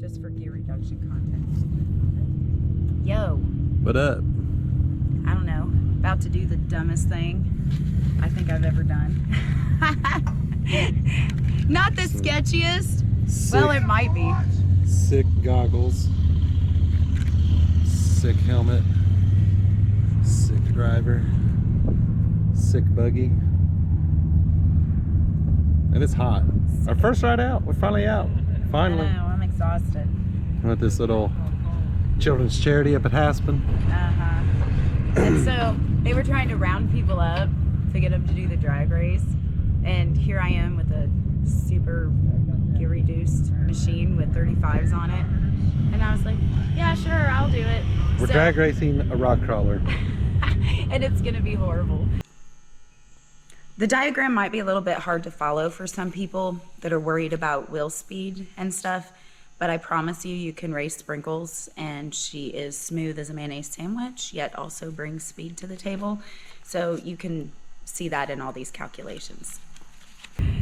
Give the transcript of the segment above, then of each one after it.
just for gear reduction content. Yo. What up? I don't know. About to do the dumbest thing I think I've ever done. Not the sketchiest. Sick, well, it might be. Sick goggles. Sick helmet. Sick driver. Sick buggy. And it's hot. Our first ride out. We're finally out. Finally. I know, I'm exhausted. We're at this little children's charity up at Haspin. And so they were trying to round people up to get them to do the drag race. And here I am with a super gear reduced machine with 35s on it. And I was like, yeah, sure, I'll do it. We're drag racing a rock crawler. And it's gonna be horrible. The diagram might be a little bit hard to follow for some people that are worried about wheel speed and stuff, but I promise you, you can race Sprinkles, and she is smooth as a mayonnaise sandwich, yet also brings speed to the table. So you can see that in all these calculations.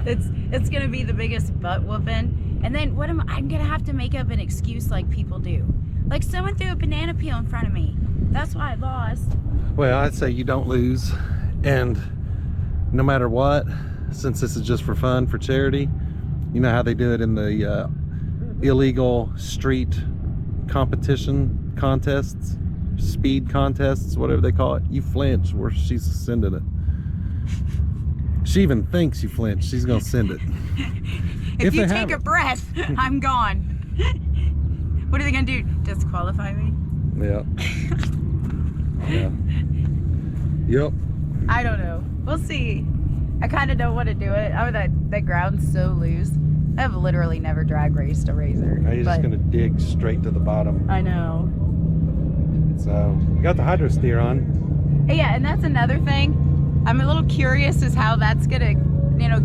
It's gonna be the biggest butt whooping. And then I'm gonna have to make up an excuse like people do. Like someone threw a banana peel in front of me. That's why I lost. Well, I'd say you don't lose, and no matter what, since this is just for fun, for charity, you know how they do it in the illegal street competition contests, speed contests, whatever they call it. You flinch where she's sending it. She even thinks you flinch, she's gonna send it. if you take a breath, I'm gone. What are they gonna do? Disqualify me? Yeah. Yeah. Yep. I don't know. We'll see. I kind of don't want to do it. Oh, that ground's so loose. I've literally never drag raced a razor. Now you're just gonna dig straight to the bottom. I know. So you got the hydro steer on. Hey, yeah, and that's another thing. I'm a little curious as how that's gonna,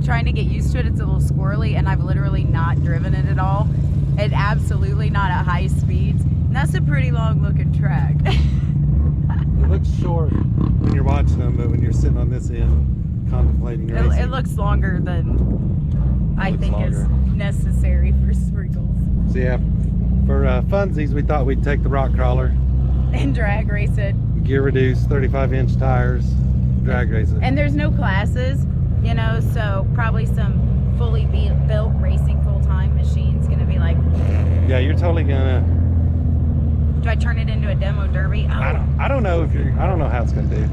trying to get used to it. It's a little squirrely, and I've literally not driven it at all. And absolutely not at high speeds. And that's a pretty long looking track. It looks short when you're watching them, but when you're sitting on this end contemplating racing, it looks longer than I think is necessary for Sprinkles. So yeah, for funsies, we thought we'd take the rock crawler and drag race it. Gear reduced, 35-inch tires, drag race it. And there's no classes, so probably some fully built racing full-time machine's gonna be like. Yeah, you're totally gonna. Do I turn it into a demo derby? Oh. I don't know I don't know how it's gonna do.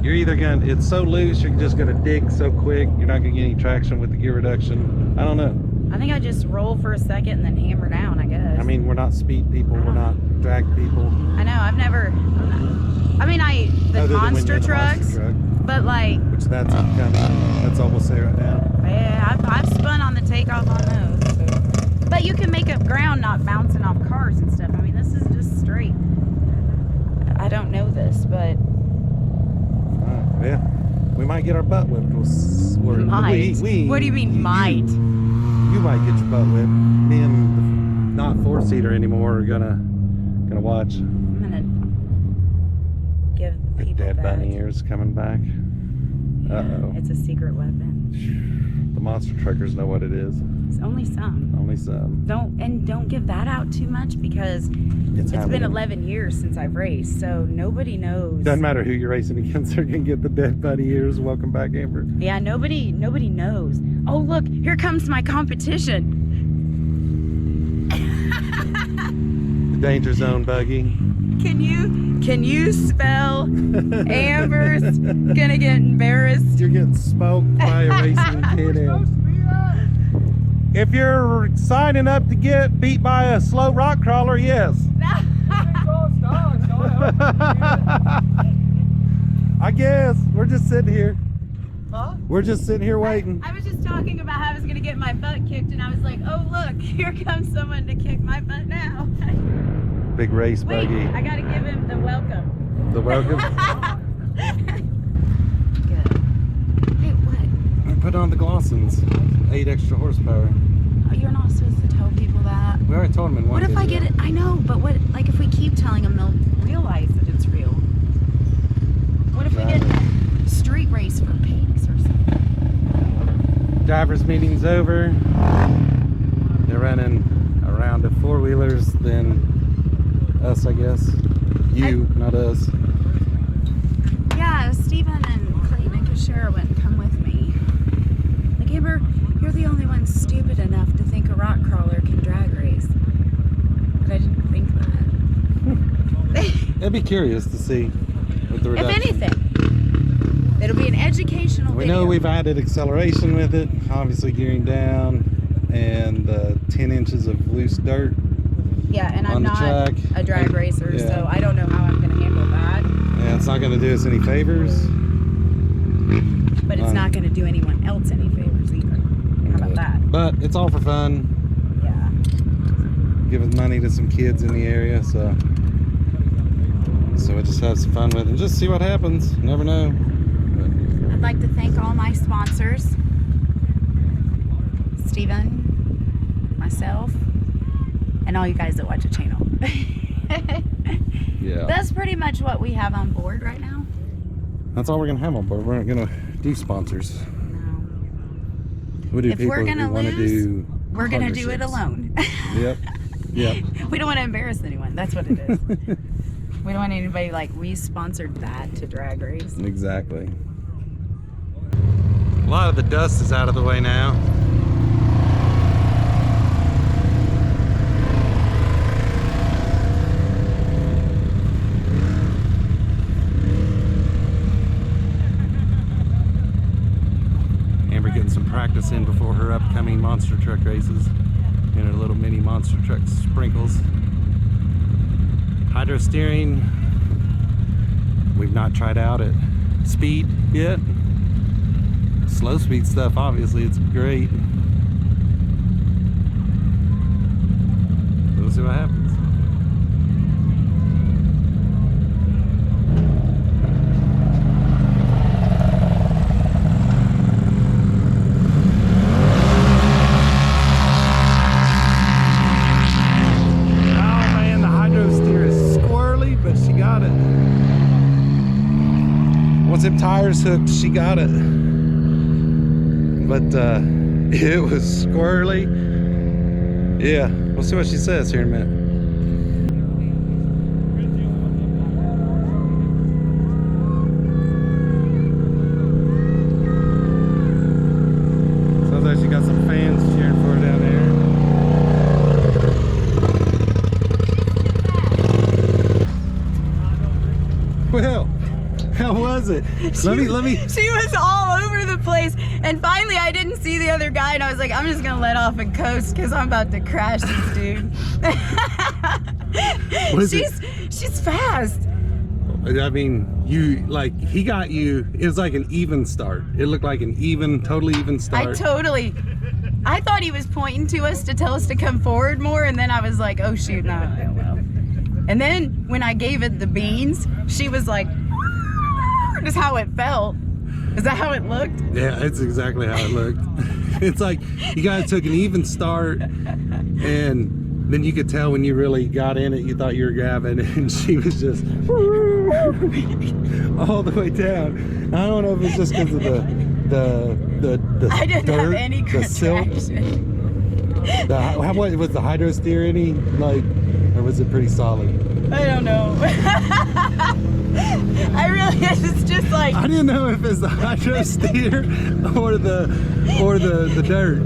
You're either gonna, it's so loose, you're just gonna dig so quick, you're not gonna get any traction with the gear reduction. I don't know. I think I just roll for a second and then hammer down, I guess. I mean, we're not speed people, we're not drag people. I know, the monster trucks, but like. Which that's all we'll say right now. Yeah, I've spun on the takeoff on those. So. But you can make up ground not bouncing off cars and stuff. I mean, this is just straight. I don't know this, but. Yeah, we might get our butt whipped. Might. What do you mean might? You might get your butt whipped. Me and the not four-seater anymore are gonna watch. I'm gonna give the people dead back. bunny ears coming back. Uh-oh. It's a secret weapon. The monster truckers know what it is. It's only some. Only some. Don't give that out too much because it's been 11 years since I've raced, so nobody knows. Doesn't matter who you're racing against, they're gonna get the dead bunny ears. Welcome back, Amber. Yeah, nobody knows. Oh look, here comes my competition. The danger zone buggy. Can you spell Amber's gonna get embarrassed? You're getting smoked by a racing kid. If you're signing up to get beat by a slow rock crawler, yes. I guess we're just sitting here. Huh? We're just sitting here waiting. I was just talking about how I was gonna get my butt kicked, and I was like, oh look, here comes someone to kick my butt now. Big race buggy. I gotta give him the welcome. The welcome? Good. Hey, what? I put on the Glossons. 8 extra horsepower. Oh, you're not supposed to tell people that. We already told them in one video. What if I get it? I know, but what? Like if we keep telling them, they'll realize that it's real. What if we get street race for pigs or something? Drivers meeting's over. They're running around round of four-wheelers than us, I guess. You, not us. Yeah, Steven and Clayton and Kashara wouldn't come with me. Like, Amber, you're the only one stupid enough to think a rock crawler can drag race. But I didn't think that. I'd be curious to see what the reduction. If anything, it'll be an educational We video. know we've added acceleration with it, obviously gearing down, and 10 inches of loose dirt. Yeah, and I'm not track. a drag racer, Yeah. so I don't know how I'm going to handle that. Yeah, it's not going to do us any favors. But it's not going to do anyone else any favors either. How about that? But it's all for fun. Yeah. Giving money to some kids in the area, so we'll just have some fun with it and just see what happens. You never know. I'd like to thank all my sponsors. Steven, myself, and all you guys that watch the channel. Yeah. That's pretty much what we have on board right now. That's all we're going to have on board. We're not going to do sponsors. No. We do If people we're who gonna want to lose, do we're going to do it partnerships. alone. Yep. Yep. We don't want to embarrass anyone. That's what it is. We don't want anybody like, we sponsored that to drag race. Exactly. A lot of the dust is out of the way now. Amber getting some practice in before her upcoming monster truck races in her little mini monster truck sprinkles. Hydro steering, we've not tried out at speed yet. Slow speed stuff, obviously, it's great. We'll see what happens. Once them tires hooked, she got it. But it was squirrely. Yeah, we'll see what she says here in a minute. Sounds like she got some fans cheering for her down there. Well, how was it? Let me. She was all over the place, and finally I didn't see the other guy, and I was like, I'm just gonna let off and coast because I'm about to crash this dude. She's fast. I mean, he got you. It was like an even start. It looked like an totally even start. I thought he was pointing to us to tell us to come forward more, and then I was like, oh shoot, no. And then when I gave it the beans, she was like, is how it felt. Is that how it looked? Yeah, it's exactly how it looked. It's like you guys took an even start, and then you could tell when you really got in it, you thought you were grabbing, and she was just all the way down. I don't know if it's just because of the I didn't dirt, have any the silt. traction. How was the hydro steer any like, or was it pretty solid? I don't know. It's just like, I didn't know if it's the hydro steer or the dirt.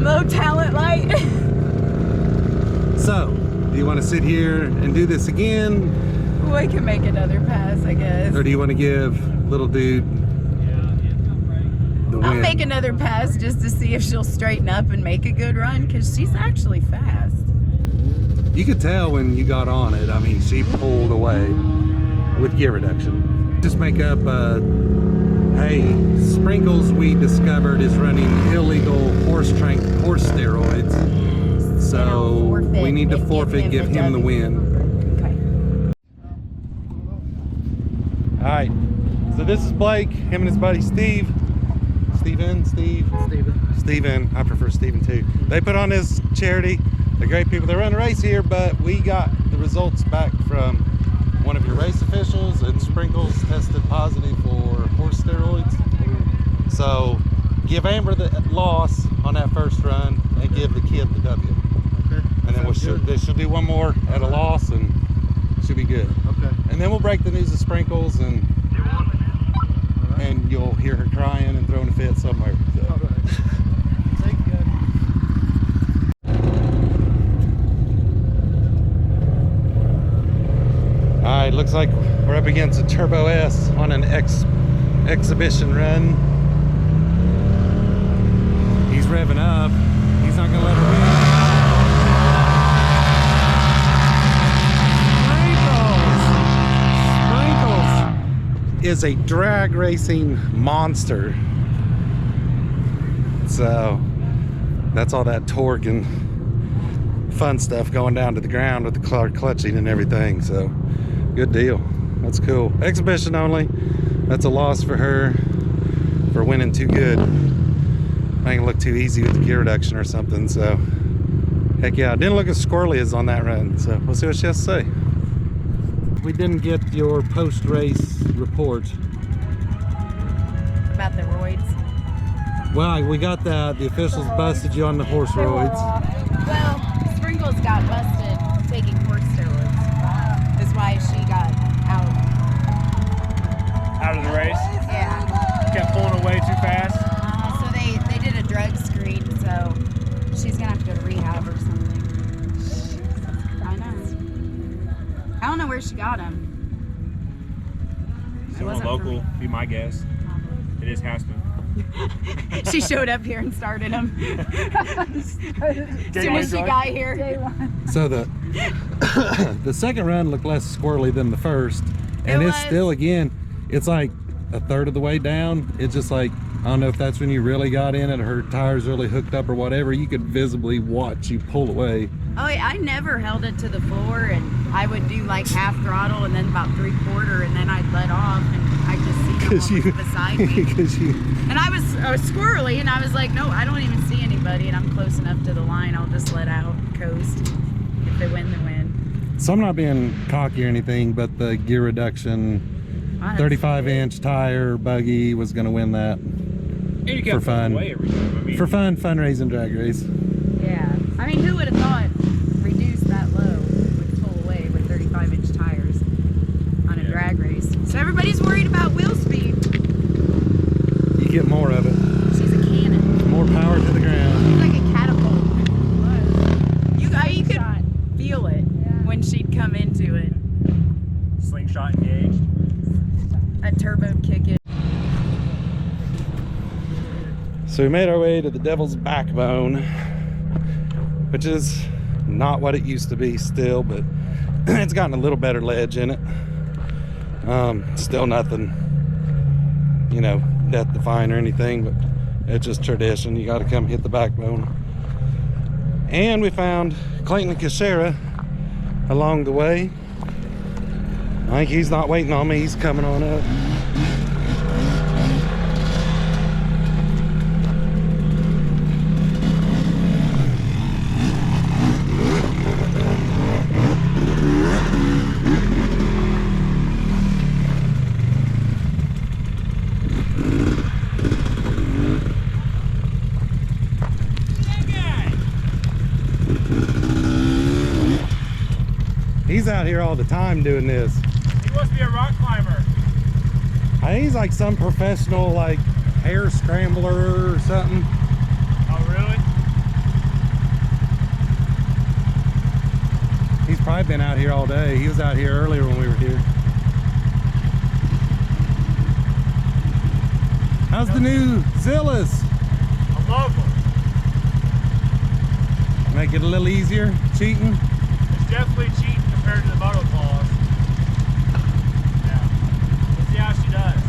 low talent light. So, do you want to sit here and do this again? We can make another pass, I guess. Or do you want to give little dude the I'll win? make another pass just to see if she'll straighten up and make a good run, because she's actually fast. You could tell when you got on it. I mean, she pulled away with gear reduction. Just make up, hey, Sprinkles we discovered is running illegal horse steroids. So we need to forfeit, give him the win. Okay. All right, so this is Blake, him and his buddy Steve. Steven. I prefer Steven too. They put on this charity. They're great people. They run a race here, but we got the results back from one of your race officials, and Sprinkles tested positive for horse steroids. So give Amber the loss on that first run and give the kid the W. Okay. and then she'll do one more at a loss, and she'll be good. Okay. And then we'll break the news of sprinkles, and you'll hear her crying and throwing a fit somewhere. So. All right. Thank you. All right, looks like we're up against a Turbo S on an exhibition run. He's revving up. He's not gonna let her win. Sprinkles is a drag racing monster. So that's all that torque and fun stuff going down to the ground with the clutching and everything. So good deal. That's cool. Exhibition only. That's a loss for her for winning too good. I ain't look too easy with the gear reduction or something. So heck yeah, it didn't look as squirrely as on that run. So we'll see what she has to say. We didn't get your post-race report About the roids. Well, we got that. The officials busted you on the horse roids. Well, Sprinkles got busted taking horse steroids. That's why she got out. Out of the race? Yeah. Kept pulling away too fast? So they did a drug screen, so she's gonna have to go to rehab or something. I know. I don't know where she got him. Someone local, be my guess. It is Haspin. She showed up here and started him. As soon as she got here. So the the second run looked less squirrely than the first, and it's still, again, it's like a third of the way down. It's just like, I don't know if that's when you really got in it, her tires really hooked up or whatever. You could visibly watch you pull away. Oh, yeah, I never held it to the floor, and I would do like half throttle and then about 3/4, and then I'd let off, and I'd just see someone beside me. And I was squirrely, and I was like, no, I don't even see anybody, and I'm close enough to the line. I'll just let out and coast. If they win, they win. So I'm not being cocky or anything, but the gear reduction 35-inch tire buggy was going to win that. And you For fun. away every time. I mean, For fun, fundraising drag race. Yeah. I mean, who would have thought reduce that low would pull away with 35-inch tires on a drag race? So everybody's worried about wheel speed. You get more of it. She's a cannon. More power to the ground. She's like a catapult. You could feel it when she'd come into it. slingshot engaged. A turbo kick it. So we made our way to the Devil's Backbone, which is not what it used to be still, but it's gotten a little better ledge in it. Still nothing, you know, death defying or anything, but it's just tradition. You got to come hit the Backbone. And we found Clayton and Kashera along the way. I think he's not waiting on me, he's coming on up. He's out here all the time doing this. He must be a rock climber. I think he's like some professional, like, hair scrambler or something. Oh, really? He's probably been out here all day. He was out here earlier when we were here. How's the new Zillas? I love him. Make it a little easier cheating? It's definitely cheating compared to the moto claws. Yeah. Let's see how she does.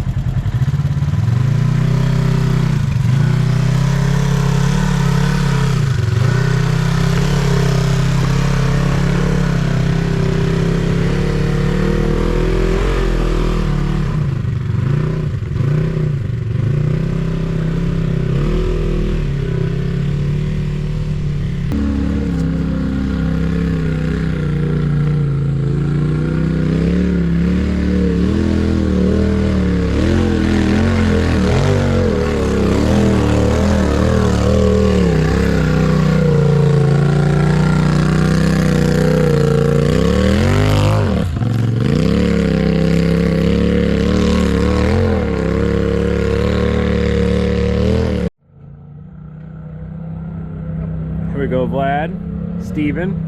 we go, Vlad, Steven.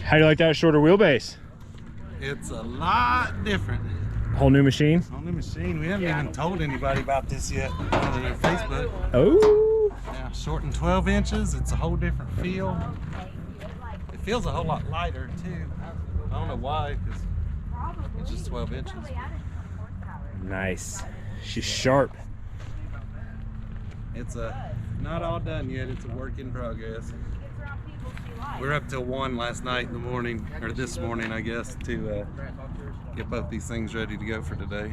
How do you like that shorter wheelbase? It's a lot different. Whole new machine? On the machine, we haven't even told anybody about this yet on their Facebook. Oh. Yeah, shortened 12 inches. It's a whole different feel. It feels a whole lot lighter too. I don't know why, because it's just 12 inches. Nice. She's sharp. It's not all done yet. It's a work in progress. We're up till 1 last night in the morning, or this morning, I guess, to get both these things ready to go for today.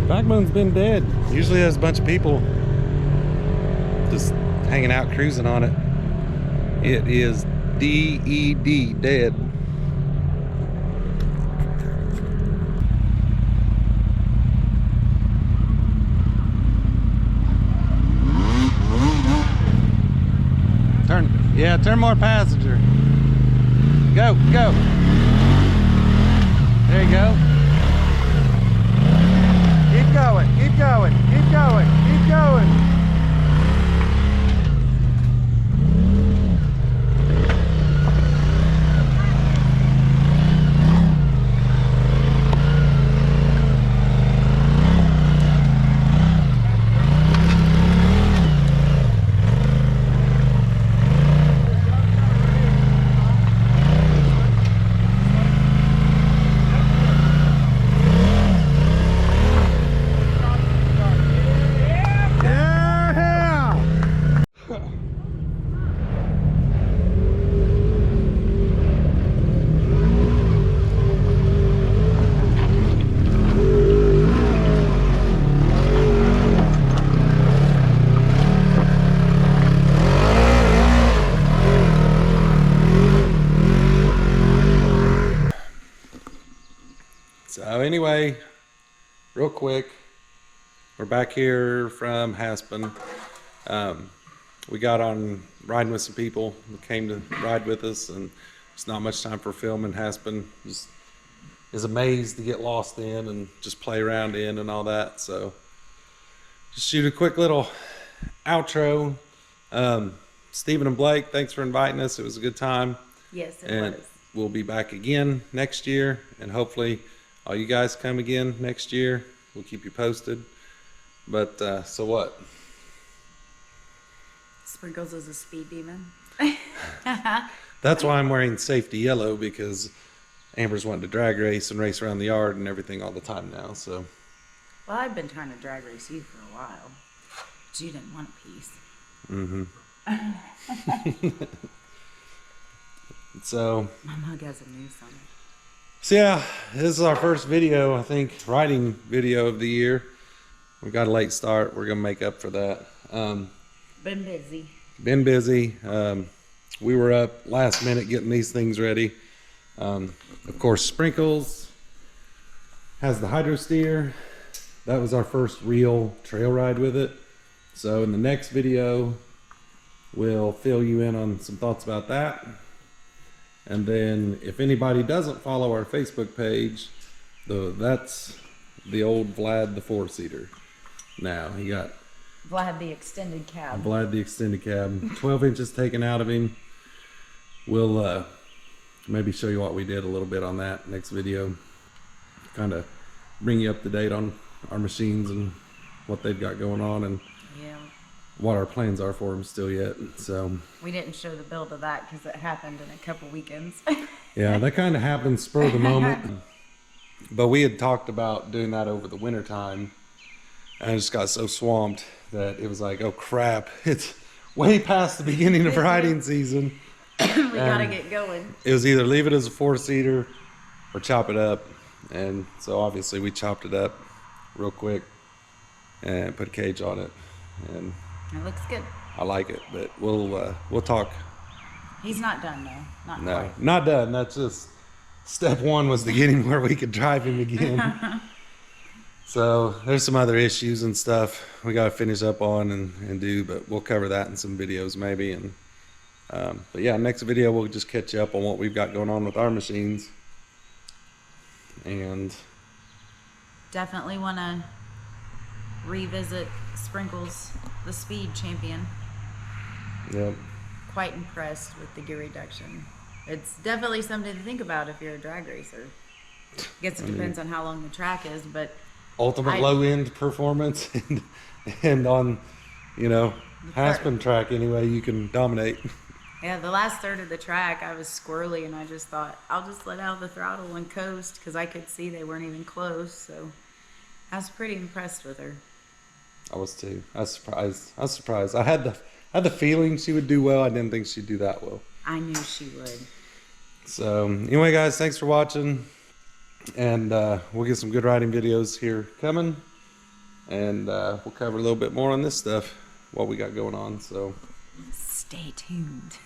Backbone's been dead. Usually there's a bunch of people just hanging out, cruising on it. It is D-E-D, dead. Turn more passenger. Go, go. There you go. Keep going, keep going, keep going, keep going. So anyway, real quick, we're back here from Haspin. We got on riding with some people who came to ride with us, and it's not much time for filming. Haspin is a maze to get lost in and just play around in and all that. So just shoot a quick little outro. Stephen and Blake, thanks for inviting us. It was a good time. Yes, it And was. we'll be back again next year, and hopefully all you guys come again next year. We'll keep you posted. But so what? Sprinkles is a speed demon. That's why I'm wearing safety yellow, because Amber's wanting to drag race and race around the yard and everything all the time now. So Well, I've been trying to drag race you for a while, but you didn't want a piece. so My mug has a noose on it. So yeah, this is our first video, I think, riding video of the year. We got a late start. We're gonna make up for that. Been busy. Been busy. We were up last minute getting these things ready. Of course, Sprinkles has the hydro steer. That was our first real trail ride with it. So in the next video, we'll fill you in on some thoughts about that. And then if anybody doesn't follow our Facebook page, that's the old Vlad the 4-seater. Now he got Vlad the extended cab. Vlad the extended cab, 12 inches taken out of him. We'll maybe show you what we did a little bit on that next video. Kind of bring you up to date on our machines and what they've got going on, and Yeah. what our plans are for them still yet. So We didn't show the build of that because it happened in a couple weekends. yeah, that kind of happened spur of the moment. But we had talked about doing that over the winter time, and I just got so swamped that it was like, oh crap, it's way past the beginning of riding season. We gotta get going. It was either leave it as a 4-seater or chop it up. And so obviously we chopped it up real quick and put a cage on it, and It looks good. I like it. But we'll talk. He's not done though. Not No, quite. not done. That's just step one, was to get him where we could drive him again. So there's some other issues and stuff we got to finish up on and do, but we'll cover that in some videos maybe. And but yeah, next video we'll just catch you up on what we've got going on with our machines. And Definitely want to revisit Sprinkles, the speed champion. yep, Quite impressed with the gear reduction. It's definitely something to think about if you're a drag racer. Guess it depends on how long the track is, but ultimate low end performance and on, you know, Haspin track anyway, you can dominate. yeah, the last third of the track I was squirrely and I just thought I'll just let out the throttle and coast because I could see they weren't even close. So I was pretty impressed with her. I was too. I was surprised. I had the feeling she would do well. I didn't think she'd do that well. I knew she would. So anyway, guys, thanks for watching, and we'll get some good riding videos here coming, and we'll cover a little bit more on this stuff, what we got going on. So Stay tuned.